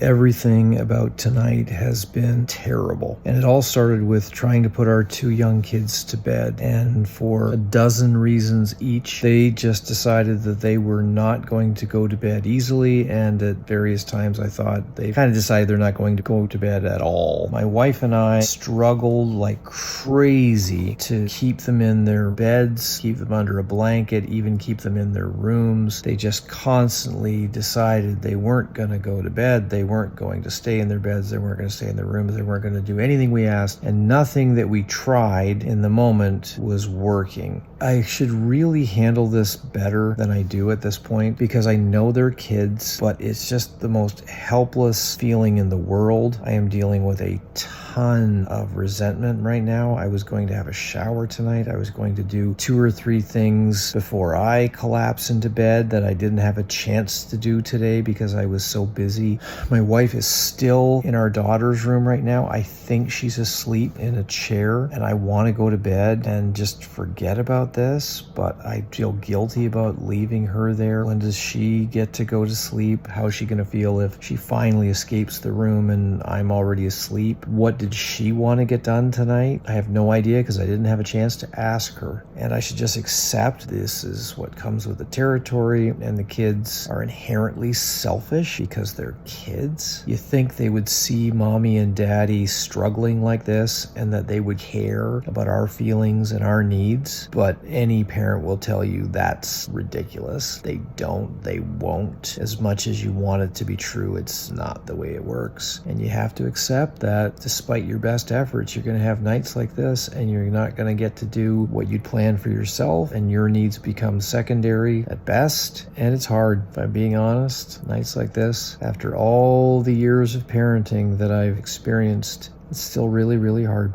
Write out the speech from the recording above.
Everything about tonight has been terrible. And it all started with trying to put our two young kids to bed. And for a dozen reasons each, they just decided that they were not going to go to bed easily. And at various times I thought they kind of decided they're not going to go to bed at all. My wife and I struggled like crazy to keep them in their beds, keep them under a blanket, even keep them in their rooms. They just constantly decided they weren't going to go to bed. They weren't going to stay in their beds. They weren't going to stay in their rooms. They weren't going to do anything we asked. And nothing that we tried in the moment was working. I should really handle this better than I do at this point because I know they're kids, but it's just the most helpless feeling in the world. I am dealing with a ton of resentment right now. I was going to have a shower tonight. I was going to do 2 or 3 things before I collapse into bed that I didn't have a chance to do today because I was so busy. My wife is still in our daughter's room right now. I think she's asleep in a chair and I want to go to bed and just forget about this, but I feel guilty about leaving her there. When does she get to go to sleep? How is she going to feel if she finally escapes the room and I'm already asleep? What did she want to get done tonight? I have no idea because I didn't have a chance to ask her. And I should just accept this is what comes with the territory, and the kids are inherently selfish because they're kids. You think they would see mommy and daddy struggling like this and that they would care about our feelings and our needs, but any parent will tell you that's ridiculous. They don't, they won't. As much as you want it to be true, it's not the way it works. And you have to accept that despite your best efforts, you're going to have nights like this and you're not going to get to do what you'd planned for yourself, and your needs become secondary at best. And it's hard, if I'm being honest. Nights like this, after all the years of parenting that I've experienced, it's still really, really hard.